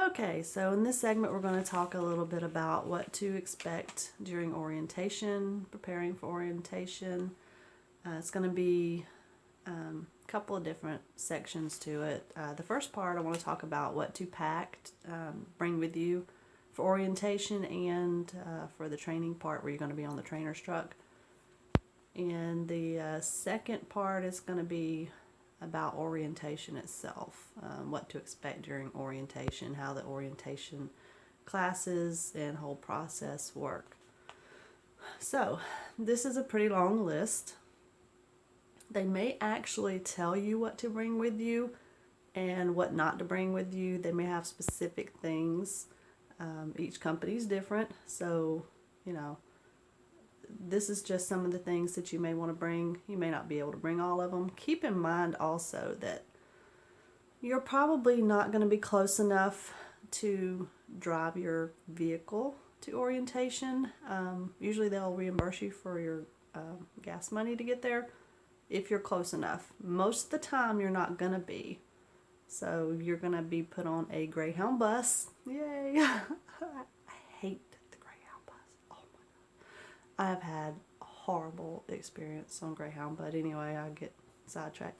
Okay, so in this segment we're going to talk a little bit about what to expect during orientation, preparing for orientation. It's going to be a couple of different sections to it. The first part I want to talk about what to pack, bring with you for orientation and for the training part where you're going to be on the trainer's truck. And the second part is going to be about orientation itself, what to expect during orientation, how the orientation classes and whole process work. So this is a pretty long list. They may actually tell you what to bring with you and what not to bring with you. They may have specific things. Each company is different, so this is just some of the things that you may want to bring. You may not be able to bring all of them. Keep in mind also that you're probably not going to be close enough to drive your vehicle to orientation. Usually they'll reimburse you for your gas money to get there if you're close enough. Most of the time you're not going to be. So you're going to be put on a Greyhound bus. Yay! I hate the Greyhound bus. Oh my God. I have had a horrible experience on Greyhound, but anyway, I get sidetracked.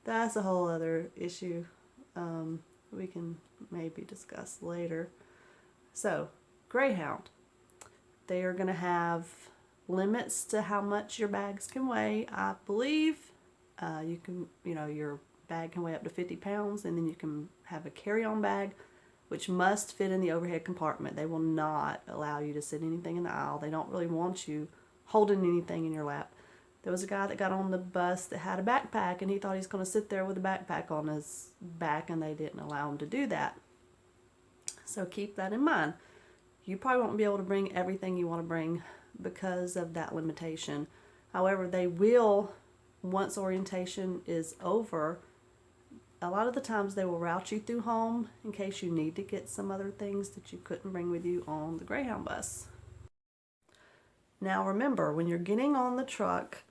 That's a whole other issue we can maybe discuss later. So, Greyhound. They are going to have limits to how much your bags can weigh. I believe you can, your bag can weigh up to 50 pounds, and then you can have a carry-on bag which must fit in the overhead compartment. They will not allow you to sit anything in the aisle. They don't really want you holding anything in your lap. There was a guy that got on the bus that had a backpack, and he thought he was going to sit there with a backpack on his back, and they didn't allow him to do that. So keep that in mind. You probably won't be able to bring everything you want to bring because of that limitation. However, they will, once orientation is over, a lot of the times they will route you through home in case you need to get some other things that you couldn't bring with you on the Greyhound bus. Now remember, when you're getting on the truck,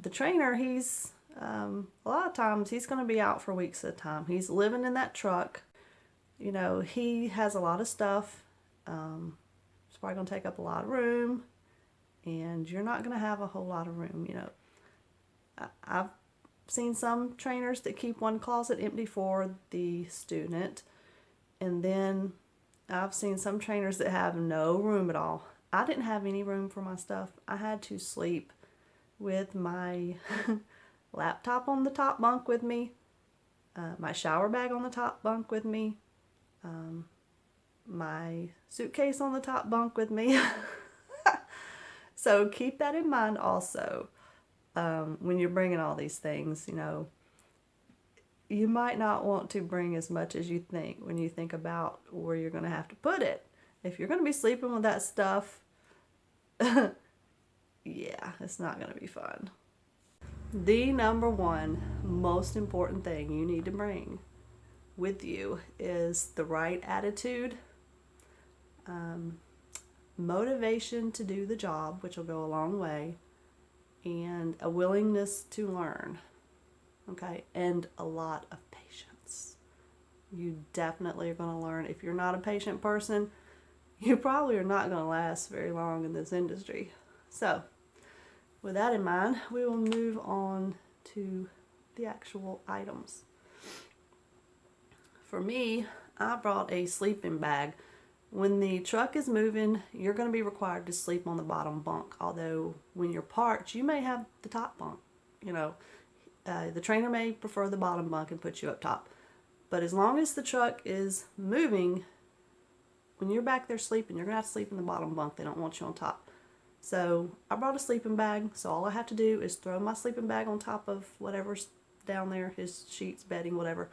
the trainer, he's a lot of times he's going to be out for weeks at a time. He's living in that truck. He has a lot of stuff. It's probably going to take up a lot of room, and you're not going to have a whole lot of room. I've seen some trainers that keep one closet empty for the student, and then I've seen some trainers that have no room at all. I didn't have any room for my stuff. I had to sleep with my laptop on the top bunk with me, my shower bag on the top bunk with me, my suitcase on the top bunk with me. So keep that in mind also. When you're bringing all these things, you might not want to bring as much as you think when you think about where you're going to have to put it. If you're going to be sleeping with that stuff, yeah, it's not going to be fun. The number one most important thing you need to bring with you is the right attitude, motivation to do the job, which will go a long way, and a willingness to learn, okay, and a lot of patience. You definitely are going to learn. If you're not a patient person, you probably are not going to last very long in this industry. So, with that in mind, we will move on to the actual items. For me, I brought a sleeping bag. When the truck is moving, you're going to be required to sleep on the bottom bunk. Although when you're parked, you may have the top bunk. The trainer may prefer the bottom bunk and put you up top. But as long as the truck is moving, when you're back there sleeping, you're going to have to sleep in the bottom bunk. They don't want you on top. So I brought a sleeping bag. So all I have to do is throw my sleeping bag on top of whatever's down there, his sheets, bedding, whatever.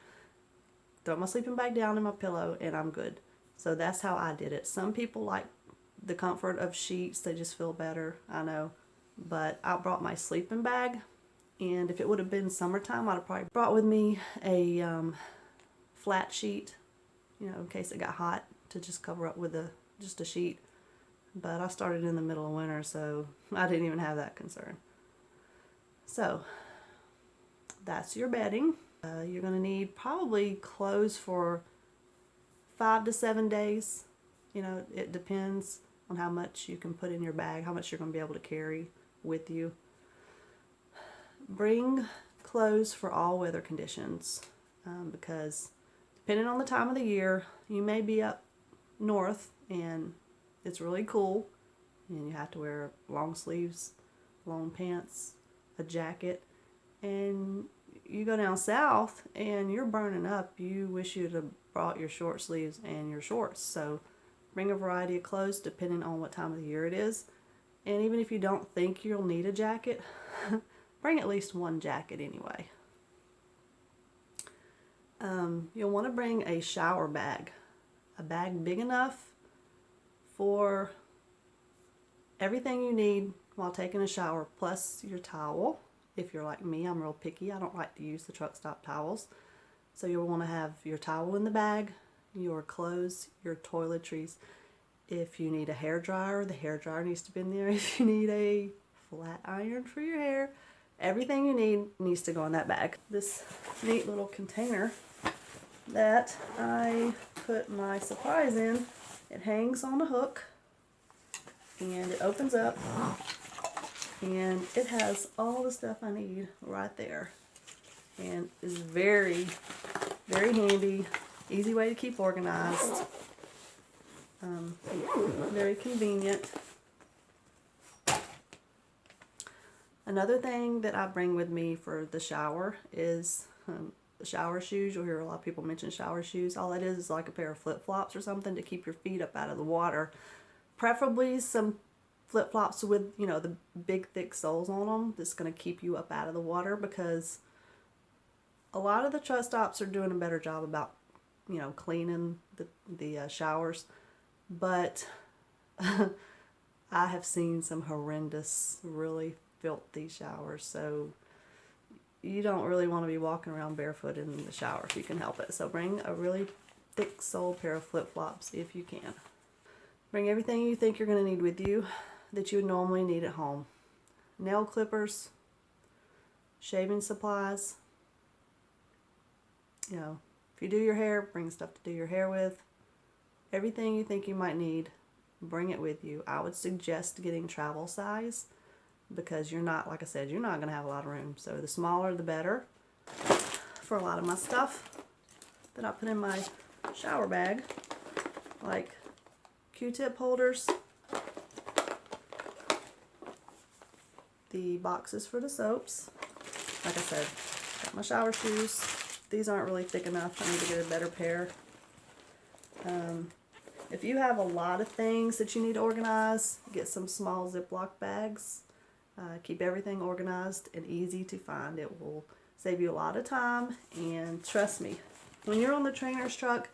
Throw my sleeping bag down in my pillow, and I'm good. So that's how I did it. Some people like the comfort of sheets. They just feel better, I know. But I brought my sleeping bag, and if it would have been summertime, I'd have probably brought with me a flat sheet, in case it got hot, to just cover up with just a sheet. But I started in the middle of winter, so I didn't even have that concern. So that's your bedding. You're going to need probably clothes for 5 to 7 days. You know, it depends on how much you can put in your bag, how much you're going to be able to carry with you. Bring clothes for all weather conditions, because depending on the time of the year, you may be up north and it's really cool and you have to wear long sleeves, long pants, a jacket, and you go down south and you're burning up. You wish you'd have brought your short sleeves and your shorts. So bring a variety of clothes depending on what time of the year it is. And even if you don't think you'll need a jacket, bring at least one jacket anyway. You'll want to bring a shower bag, a bag big enough for everything you need while taking a shower, plus your towel. If you're like me, I'm real picky. I don't like to use the truck stop towels. So you'll want to have your towel in the bag, your clothes, your toiletries. If you need a hair dryer, the hair dryer needs to be in there. If you need a flat iron for your hair, everything you need needs to go in that bag. This neat little container that I put my supplies in, it hangs on a hook and it opens up and it has all the stuff I need right there, and is very, very handy, easy way to keep organized, very convenient. Another thing that I bring with me for the shower is the shower shoes. You'll hear a lot of people mention shower shoes. All that is like a pair of flip-flops or something to keep your feet up out of the water. Preferably some flip-flops with, you know, the big thick soles on them that's going to keep you up out of the water, because a lot of the truck stops are doing a better job about, you know, cleaning the showers, but I have seen some horrendous, really filthy showers, so you don't really want to be walking around barefoot in the shower if you can help it. So bring a really thick sole pair of flip-flops if you can. Bring everything you think you're going to need with you that you would normally need at home. Nail clippers, shaving supplies. You know, if you do your hair, bring stuff to do your hair with. Everything you think you might need, bring it with you. I would suggest getting travel size, because you're not, like I said, you're not going to have a lot of room. So the smaller the better for a lot of my stuff that I put in my shower bag, like Q-tip holders, the boxes for the soaps. Like I said, got my shower shoes. These aren't really thick enough. I need to get a better pair. If you have a lot of things that you need to organize, get some small Ziploc bags. Keep everything organized and easy to find. It will save you a lot of time, and trust me, when you're on the trainer's truck,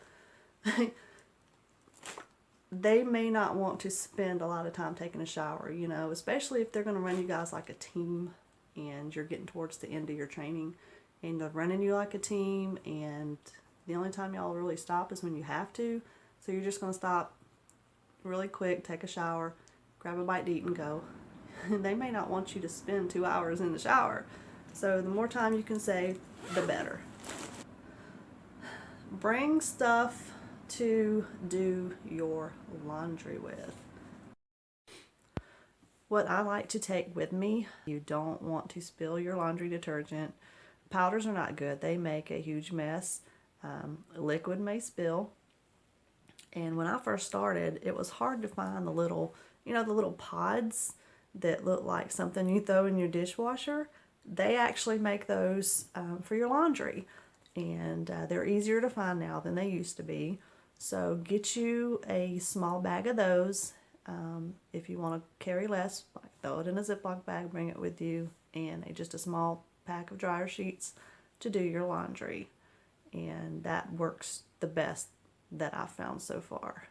they may not want to spend a lot of time taking a shower, you know, especially if they're going to run you guys like a team and you're getting towards the end of your training and they're running you like a team, and the only time y'all really stop is when you have to. So you're just going to stop really quick, take a shower, grab a bite to eat and go. They may not want you to spend 2 hours in the shower. So the more time you can save, the better. Bring stuff to do your laundry with. What I like to take with me, you don't want to spill your laundry detergent. Powders are not good. They make a huge mess. Liquid may spill. And when I first started, it was hard to find the little, you know, the little pods that look like something you throw in your dishwasher. They actually make those for your laundry, and they're easier to find now than they used to be. So get you a small bag of those. If you want to carry less, like throw it in a Ziploc bag, bring it with you, and just a small pack of dryer sheets to do your laundry. And that works the best that I've found so far.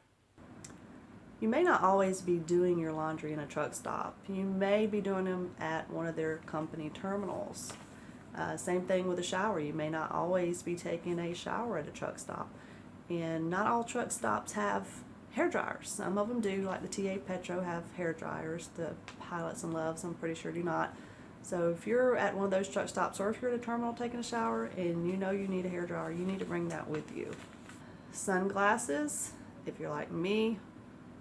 You may not always be doing your laundry in a truck stop. You may be doing them at one of their company terminals. Same thing with a shower. You may not always be taking a shower at a truck stop. And not all truck stops have hair dryers. Some of them do, like the TA Petro have hair dryers. The Pilots and Loves, I'm pretty sure, do not. So if you're at one of those truck stops, or if you're at a terminal taking a shower and you know you need a hairdryer, you need to bring that with you. Sunglasses, if you're like me,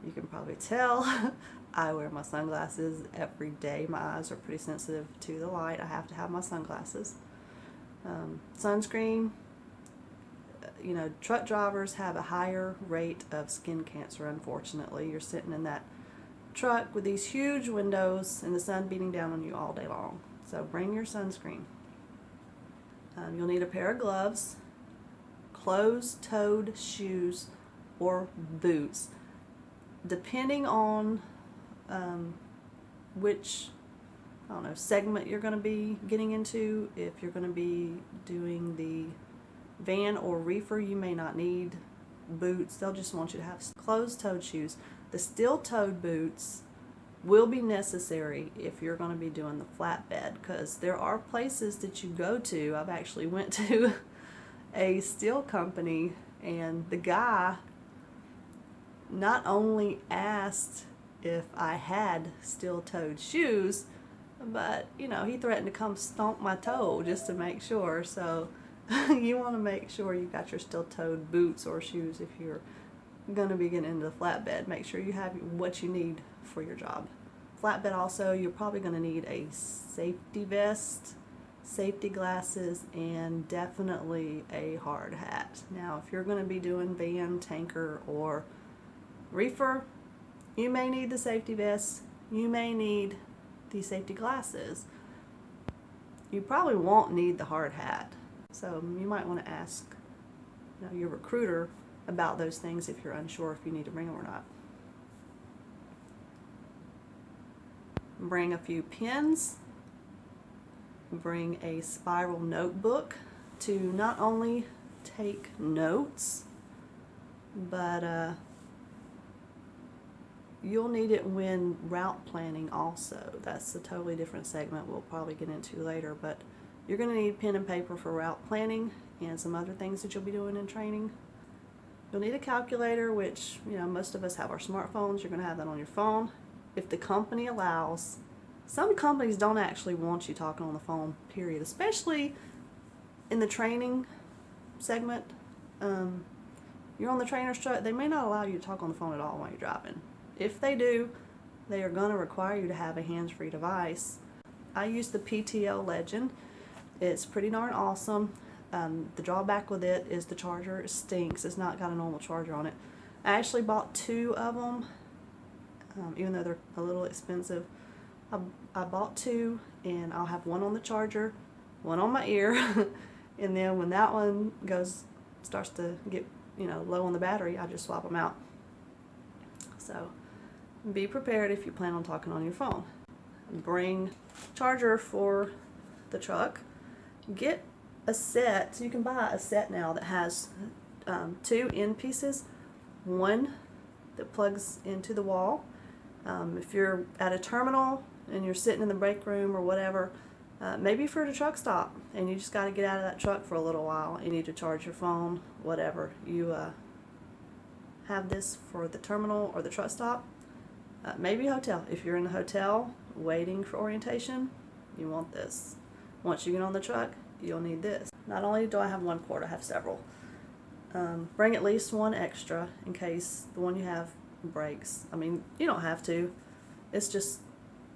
you can probably tell I wear my sunglasses every day. My eyes are pretty sensitive to the light. I have to have my sunglasses. Sunscreen, you know, truck drivers have a higher rate of skin cancer, unfortunately. You're sitting in that truck with these huge windows and the sun beating down on you all day long. So bring your sunscreen. You'll need a pair of gloves, closed-toed shoes, or boots. Depending on which, I don't know, segment you're going to be getting into, if you're going to be doing the van or reefer, you may not need boots. They'll just want you to have closed-toed shoes. The steel-toed boots will be necessary if you're going to be doing the flatbed, because there are places that you go to. I've actually went to a steel company, and the guy not only asked if I had steel-toed shoes, but you know, he threatened to come stomp my toe just to make sure. So you want to make sure you got your steel-toed boots or shoes if you're going to be getting into the flatbed. Make sure you have what you need for your job. Flatbed also, you're probably going to need a safety vest, safety glasses, and definitely a hard hat. Now, if you're going to be doing van, tanker, or reefer, you may need the safety vest, you may need the safety glasses. You probably won't need the hard hat. So you might want to ask, you know, your recruiter about those things if you're unsure if you need to bring them or not. Bring a few pens. Bring a spiral notebook to not only take notes, but you'll need it when route planning also. That's a totally different segment we'll probably get into later, but you're going to need pen and paper for route planning and some other things that you'll be doing in training. You'll need a calculator, which, you know, most of us have our smartphones. You're going to have that on your phone. If the company allows, some companies don't actually want you talking on the phone, period, especially in the training segment. You're on the trainer's truck, they may not allow you to talk on the phone at all while you're driving. If they do, they are going to require you to have a hands-free device. I use the PTL Legend. It's pretty darn awesome. The drawback with it is the charger stinks. It's not got a normal charger on it. I actually bought 2 of them, even though they're a little expensive. I bought 2, and I'll have one on the charger, one on my ear, and then when that one starts to get, you know, low on the battery, I just swap them out. So be prepared if you plan on talking on your phone. Bring charger for the truck. Get a set. So you can buy a set now that has 2 end pieces, one that plugs into the wall. If you're at a terminal and you're sitting in the break room or whatever, maybe if you're at a truck stop and you just got to get out of that truck for a little while, you need to charge your phone, whatever, you have this for the terminal or the truck stop. Maybe a hotel. If you're in a hotel waiting for orientation, you want this. Once you get on the truck, you'll need this. Not only do I have 1 cord, I have several. Bring at least 1 extra in case the one you have breaks. I mean, you don't have to. It's just,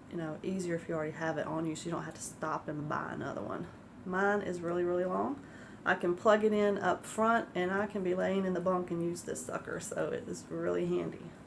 you know, easier if you already have it on you, so you don't have to stop and buy another one. Mine is really, really long. I can plug it in up front, and I can be laying in the bunk and use this sucker, so it is really handy.